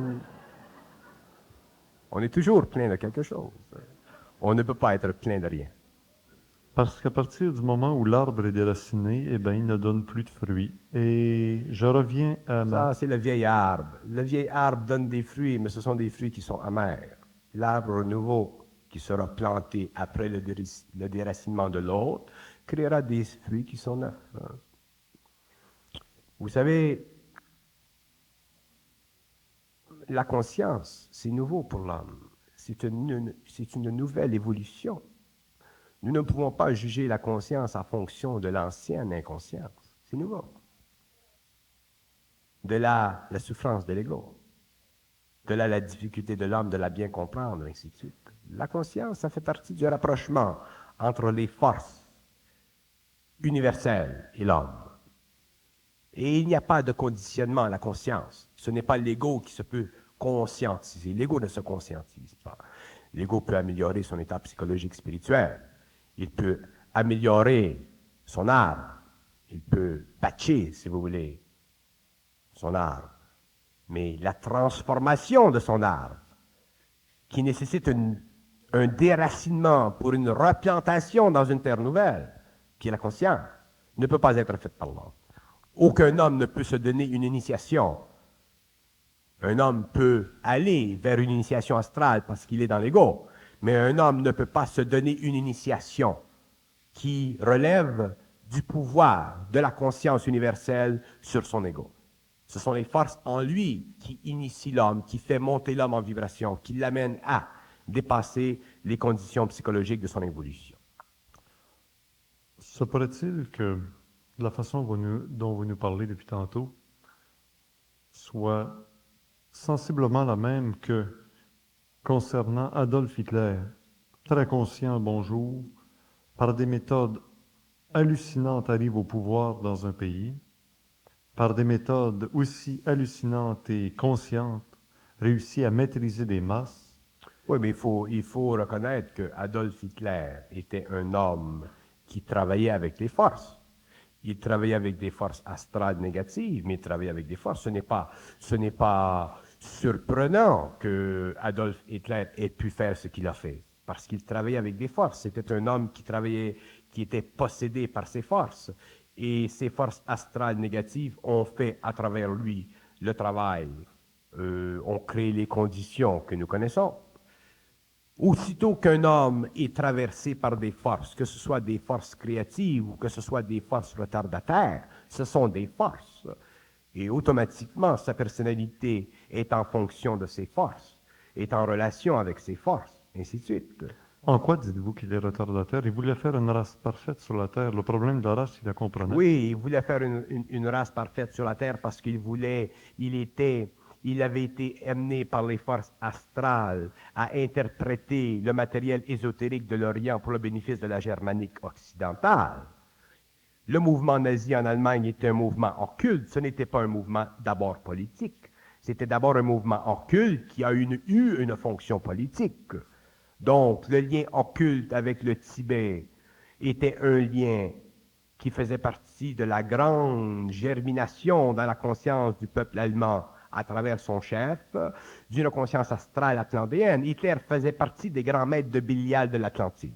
On est toujours plein de quelque chose. On ne peut pas être plein de rien. Parce qu'à partir du moment où l'arbre est déraciné, eh ben, il ne donne plus de fruits. Et je reviens à Ça, c'est le vieil arbre. Le vieil arbre donne des fruits, mais ce sont des fruits qui sont amers. L'arbre nouveau qui sera planté après le déracinement de l'autre créera des fruits qui sont neufs. Vous savez, la conscience, c'est nouveau pour l'homme. C'est une nouvelle évolution. Nous ne pouvons pas juger la conscience en fonction de l'ancienne inconscience. C'est nouveau. De là, la souffrance de l'ego. De là, la difficulté de l'homme de la bien comprendre, ainsi de suite. La conscience, ça fait partie du rapprochement entre les forces universelles et l'homme. Et il n'y a pas de conditionnement à la conscience. Ce n'est pas l'ego qui se peut conscientiser. L'ego ne se conscientise pas. L'ego peut améliorer son état psychologique spirituel. Il peut améliorer son arbre. Il peut patcher, si vous voulez, son arbre. Mais la transformation de son arbre, qui nécessite un déracinement pour une replantation dans une terre nouvelle, qui est la conscience, ne peut pas être faite par l'homme. Aucun homme ne peut se donner une initiation. Un homme peut aller vers une initiation astrale parce qu'il est dans l'ego, mais un homme ne peut pas se donner une initiation qui relève du pouvoir de la conscience universelle sur son ego. Ce sont les forces en lui qui initient l'homme, qui fait monter l'homme en vibration, qui l'amènent à dépasser les conditions psychologiques de son évolution. Se pourrait-il que la façon dont vous nous parlez depuis tantôt soit sensiblement la même que concernant Adolf Hitler, très conscient, bonjour, par des méthodes hallucinantes arrive au pouvoir dans un pays, par des méthodes aussi hallucinantes et conscientes, réussit à maîtriser des masses. Oui, mais il faut reconnaître que Adolf Hitler était un homme qui travaillait avec les forces, Il travaillait avec des forces astrales négatives, mais il travaillait avec des forces. Ce n'est pas surprenant que Adolf Hitler ait pu faire ce qu'il a fait, parce qu'il travaillait avec des forces. C'était un homme qui travaillait, qui était possédé par ses forces. Et ces forces astrales négatives ont fait à travers lui le travail, ont créé les conditions que nous connaissons. Aussitôt qu'un homme est traversé par des forces, que ce soit des forces créatives ou que ce soit des forces retardataires, ce sont des forces. Et automatiquement, sa personnalité est en fonction de ces forces, est en relation avec ces forces, ainsi de suite. En quoi dites-vous qu'il est retardataire? Il voulait faire une race parfaite sur la Terre. Le problème de la race, il la comprenait. Oui, il voulait faire une race parfaite sur la terre parce il avait été amené par les forces astrales à interpréter le matériel ésotérique de l'Orient pour le bénéfice de la germanique occidentale. Le mouvement nazi en Allemagne était un mouvement occulte, ce n'était pas un mouvement d'abord politique, c'était d'abord un mouvement occulte qui a eu une fonction politique. Donc, le lien occulte avec le Tibet était un lien qui faisait partie de la grande germination dans la conscience du peuple allemand à travers son chef, d'une conscience astrale atlantéenne. Hitler faisait partie des grands maîtres de Bélial de l'Atlantide.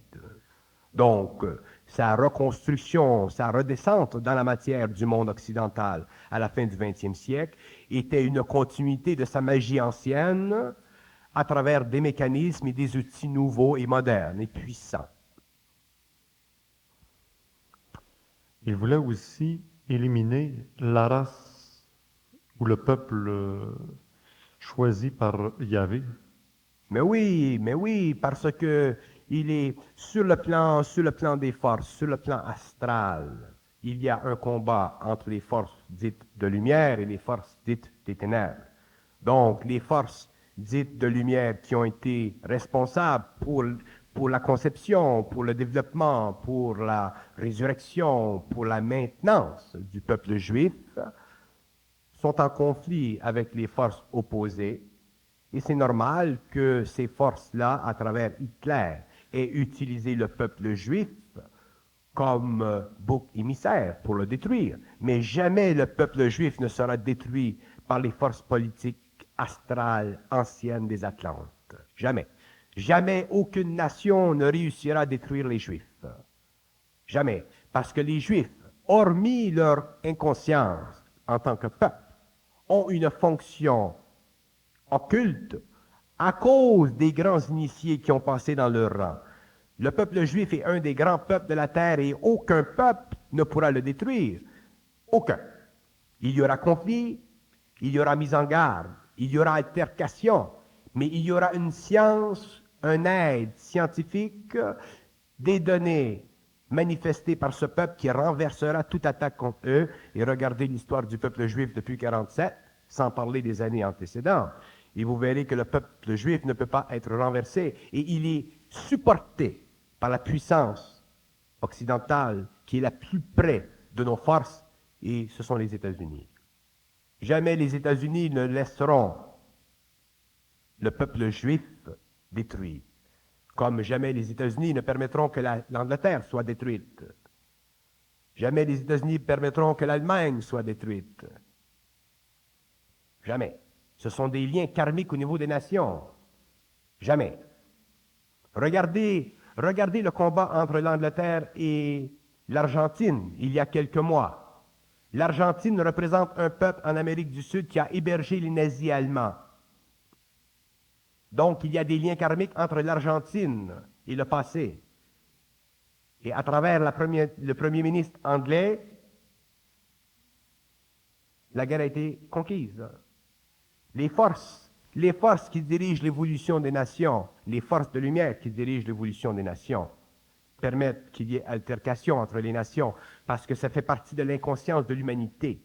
Donc, sa reconstruction, sa redescente dans la matière du monde occidental à la fin du XXe siècle était une continuité de sa magie ancienne à travers des mécanismes et des outils nouveaux et modernes et puissants. Il voulait aussi éliminer la race ou le peuple choisi par Yahvé. Mais oui, parce que il est sur le plan des forces, sur le plan astral, il y a un combat entre les forces dites de lumière et les forces dites des ténèbres. Donc, les forces dites de lumière qui ont été responsables pour la conception, pour le développement, pour la résurrection, pour la maintenance du peuple juif, sont en conflit avec les forces opposées. Et c'est normal que ces forces-là, à travers Hitler, aient utilisé le peuple juif comme bouc émissaire pour le détruire. Mais jamais le peuple juif ne sera détruit par les forces politiques astrales anciennes des Atlantes. Jamais. Jamais aucune nation ne réussira à détruire les Juifs. Jamais. Parce que les Juifs, hormis leur inconscience en tant que peuple, ont une fonction occulte à cause des grands initiés qui ont passé dans leur rang. Le peuple juif est un des grands peuples de la terre et aucun peuple ne pourra le détruire. Aucun. Il y aura conflit, il y aura mise en garde, il y aura altercation, mais il y aura une science, une aide scientifique, des données manifestées par ce peuple qui renversera toute attaque contre eux. Et regardez l'histoire du peuple juif depuis 1947, sans parler des années antécédentes. Et vous verrez que le peuple juif ne peut pas être renversé. Et il est supporté par la puissance occidentale qui est la plus près de nos forces, et ce sont les États-Unis. Jamais les États-Unis ne laisseront le peuple juif détruit, comme jamais les États-Unis ne permettront que l'Angleterre soit détruite. Jamais les États-Unis permettront que l'Allemagne soit détruite. Jamais. Ce sont des liens karmiques au niveau des nations. Jamais. Regardez le combat entre l'Angleterre et l'Argentine il y a quelques mois. L'Argentine représente un peuple en Amérique du Sud qui a hébergé les nazis allemands. Donc, il y a des liens karmiques entre l'Argentine et le passé. Et à travers le premier ministre anglais, la guerre a été conquise. Les forces qui dirigent l'évolution des nations, les forces de lumière qui dirigent l'évolution des nations, permettent qu'il y ait altercation entre les nations, parce que ça fait partie de l'inconscience de l'humanité.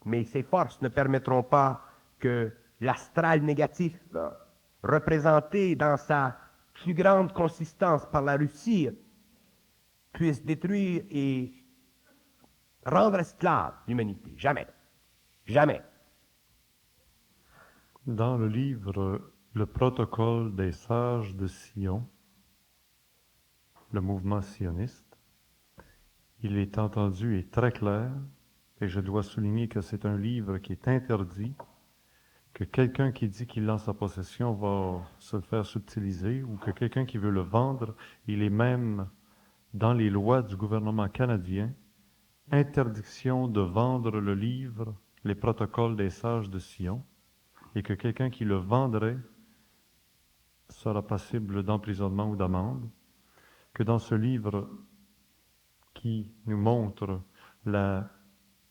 Mais ces forces ne permettront pas que l'astral négatif, représenté dans sa plus grande consistance par la Russie, puisse détruire et rendre esclave l'humanité. Jamais. Jamais. Dans le livre Le protocole des sages de Sion, le mouvement sioniste, Il est entendu et très clair, et je dois souligner que c'est un livre qui est interdit, que quelqu'un qui dit qu'il l'a en sa possession va se faire subtiliser, ou que quelqu'un qui veut le vendre, il est même dans les lois du gouvernement canadien, interdiction de vendre le livre Les protocoles des sages de Sion, et que quelqu'un qui le vendrait sera passible d'emprisonnement ou d'amende, que dans ce livre qui nous montre la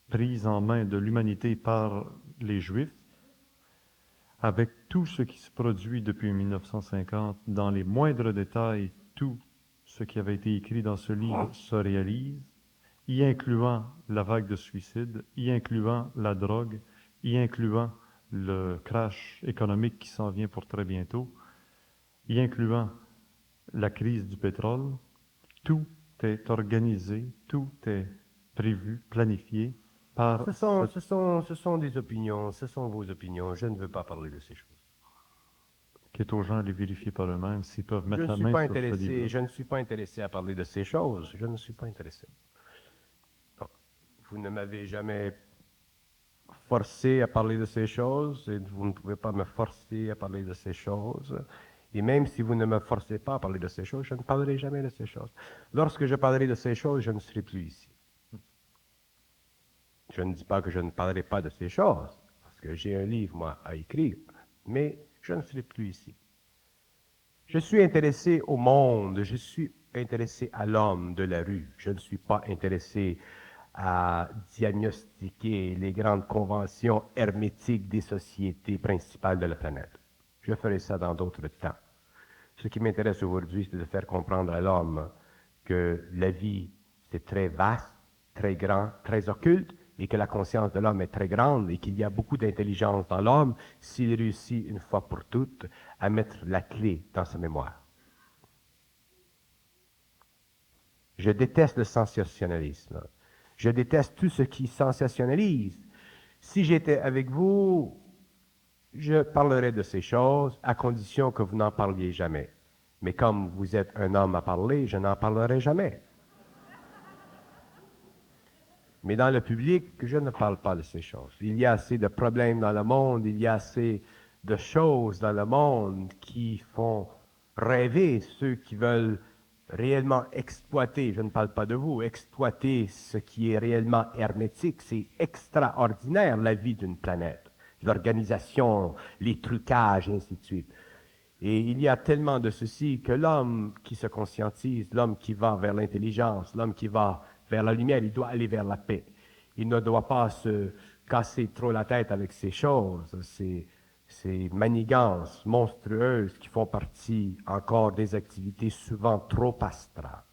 prise en main de l'humanité par les Juifs, avec tout ce qui se produit depuis 1950, dans les moindres détails, tout ce qui avait été écrit dans ce livre se réalise, y incluant la vague de suicide, y incluant la drogue, y incluant le crash économique qui s'en vient pour très bientôt, y incluant la crise du pétrole. Tout est organisé, tout est prévu, planifié par Ce sont des opinions, ce sont vos opinions. Je ne veux pas parler de ces choses. qui est aux gens à les vérifier par eux-mêmes s'ils peuvent Je mettre ne la suis main pas sur ce intéressé, livre. je ne suis pas intéressé à parler de ces choses. Je ne suis pas intéressé. Non. Vous ne m'avez jamais forcé à parler de ces choses et vous ne pouvez pas me forcer à parler de ces choses. Et même si vous ne me forcez pas à parler de ces choses, je ne parlerai jamais de ces choses. Lorsque je parlerai de ces choses, je ne serai plus ici. Je ne dis pas que je ne parlerai pas de ces choses, parce que j'ai un livre, moi, à écrire, mais je ne serai plus ici. Je suis intéressé au monde, je suis intéressé à l'homme de la rue. Je ne suis pas intéressé à diagnostiquer les grandes conventions hermétiques des sociétés principales de la planète. Je ferai ça dans d'autres temps. Ce qui m'intéresse aujourd'hui, c'est de faire comprendre à l'homme que la vie, c'est très vaste, très grand, très occulte, et que la conscience de l'homme est très grande et qu'il y a beaucoup d'intelligence dans l'homme s'il réussit une fois pour toutes à mettre la clé dans sa mémoire. Je déteste le sensationnalisme. Je déteste tout ce qui sensationnalise. Si j'étais avec vous, je parlerais de ces choses à condition que vous n'en parliez jamais. Mais comme vous êtes un homme à parler, je n'en parlerai jamais. Mais dans le public, je ne parle pas de ces choses. Il y a assez de problèmes dans le monde, il y a assez de choses dans le monde qui font rêver ceux qui veulent réellement exploiter, je ne parle pas de vous, exploiter ce qui est réellement hermétique. C'est extraordinaire la vie d'une planète, l'organisation, les trucages, et ainsi de suite. Et il y a tellement de ceci que l'homme qui se conscientise, l'homme qui va vers l'intelligence, l'homme qui va vers la lumière, il doit aller vers la paix. Il ne doit pas se casser trop la tête avec ces choses, ces manigances monstrueuses qui font partie encore des activités souvent trop astrales.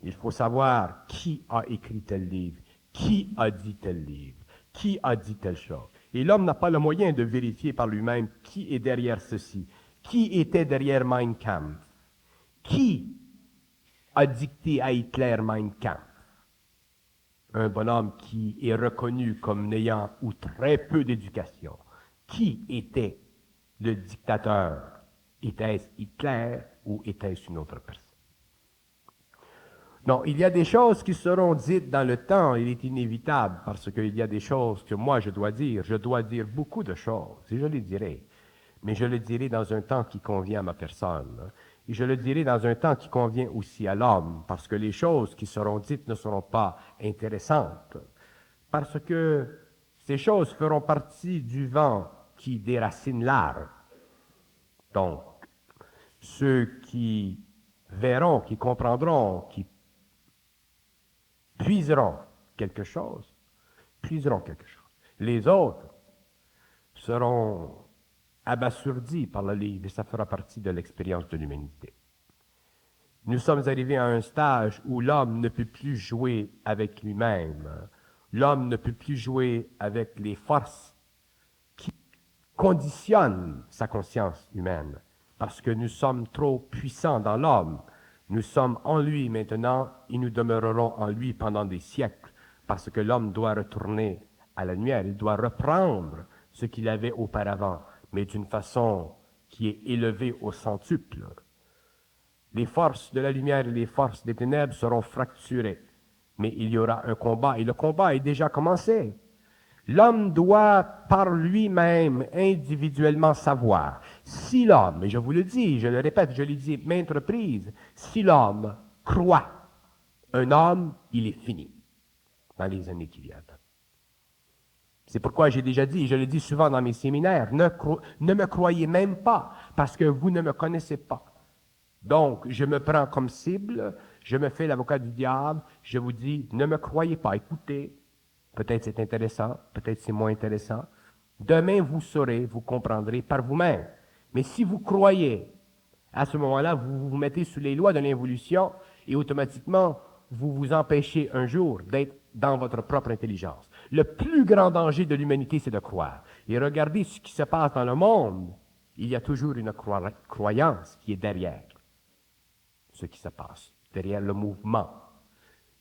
Il faut savoir qui a écrit tel livre, qui a dit tel livre, qui a dit telle chose. Et l'homme n'a pas le moyen de vérifier par lui-même qui est derrière ceci, qui était derrière Mein Kampf, qui a dicté à Hitler Mein Kampf. Un bonhomme qui est reconnu comme n'ayant ou très peu d'éducation. Qui était le dictateur? Était-ce Hitler ou était-ce une autre personne? Non, il y a des choses qui seront dites dans le temps, il est inévitable, parce qu'il y a des choses que moi je dois dire. Je dois dire beaucoup de choses, et je les dirai. Mais je le dirai dans un temps qui convient à ma personne. Et je le dirai dans un temps qui convient aussi à l'homme, parce que les choses qui seront dites ne seront pas intéressantes. Parce que ces choses feront partie du vent qui déracine l'arbre. Donc, ceux qui verront, qui comprendront, qui puiseront quelque chose. Les autres seront abasourdis par le livre et ça fera partie de l'expérience de l'humanité. Nous sommes arrivés à un stage où l'homme ne peut plus jouer avec lui-même. L'homme ne peut plus jouer avec les forces qui conditionnent sa conscience humaine parce que nous sommes trop puissants dans l'homme. Nous sommes en lui maintenant et nous demeurerons en lui pendant des siècles parce que l'homme doit retourner à la lumière. Il doit reprendre ce qu'il avait auparavant, mais d'une façon qui est élevée au centuple. Les forces de la lumière et les forces des ténèbres seront fracturées. Mais il y aura un combat, et le combat est déjà commencé. L'homme doit par lui-même individuellement savoir. Si l'homme, et je vous le dis, je le répète, je l'ai dit maintes reprises, si l'homme croit un homme, il est fini dans les années qui viennent. C'est pourquoi j'ai déjà dit, et je le dis souvent dans mes séminaires, ne me croyez même pas, parce que vous ne me connaissez pas. Donc, je me prends comme cible, je me fais l'avocat du diable, je vous dis, ne me croyez pas, écoutez, peut-être c'est intéressant, peut-être c'est moins intéressant. Demain, vous saurez, vous comprendrez par vous-même. Mais si vous croyez, à ce moment-là, vous vous mettez sous les lois de l'involution et automatiquement, vous vous empêchez un jour d'être dans votre propre intelligence. Le plus grand danger de l'humanité, c'est de croire. Et regardez ce qui se passe dans le monde. Il y a toujours une croyance qui est derrière ce qui se passe, derrière le mouvement.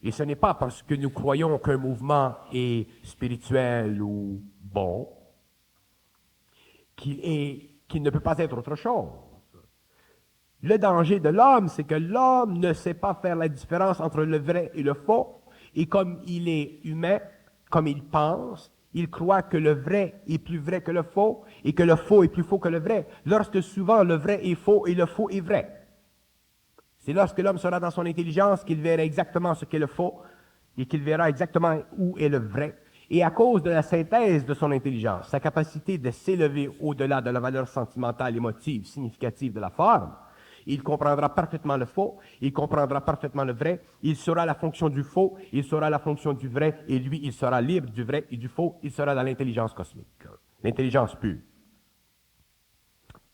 Et ce n'est pas parce que nous croyons qu'un mouvement est spirituel ou bon qu'il ne peut pas être autre chose. Le danger de l'homme, c'est que l'homme ne sait pas faire la différence entre le vrai et le faux. Et comme il est humain, comme il pense, il croit que le vrai est plus vrai que le faux et que le faux est plus faux que le vrai. Lorsque souvent le vrai est faux et le faux est vrai. C'est lorsque l'homme sera dans son intelligence qu'il verra exactement ce qu'est le faux et qu'il verra exactement où est le vrai. Et à cause de la synthèse de son intelligence, sa capacité de s'élever au-delà de la valeur sentimentale, émotive, significative de la forme, il comprendra parfaitement le faux, il comprendra parfaitement le vrai, il saura la fonction du faux, il saura la fonction du vrai, et lui, il sera libre du vrai et du faux, il sera dans l'intelligence cosmique, l'intelligence pure.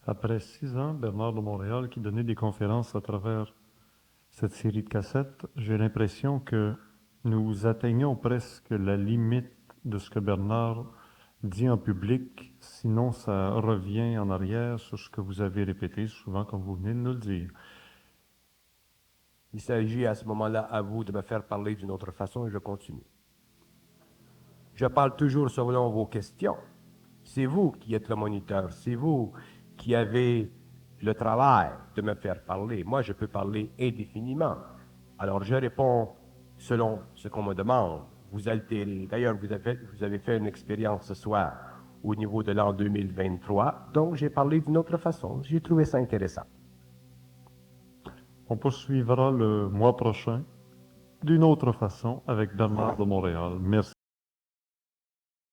Après 6 ans, Bernard de Montréal, qui donnait des conférences à travers cette série de cassettes, j'ai l'impression que nous atteignons presque la limite de ce que Bernard dit en public, sinon ça revient en arrière sur ce que vous avez répété souvent comme vous venez de nous le dire. Il s'agit à ce moment-là à vous de me faire parler d'une autre façon et je continue. Je parle toujours selon vos questions. C'est vous qui êtes le moniteur, c'est vous qui avez le travail de me faire parler. Moi, je peux parler indéfiniment. Alors, je réponds selon ce qu'on me demande. Vous altérez. D'ailleurs, vous avez fait une expérience ce soir au niveau de l'an 2023, donc j'ai parlé d'une autre façon. J'ai trouvé ça intéressant. On poursuivra le mois prochain d'une autre façon avec Bernard de Montréal. Merci.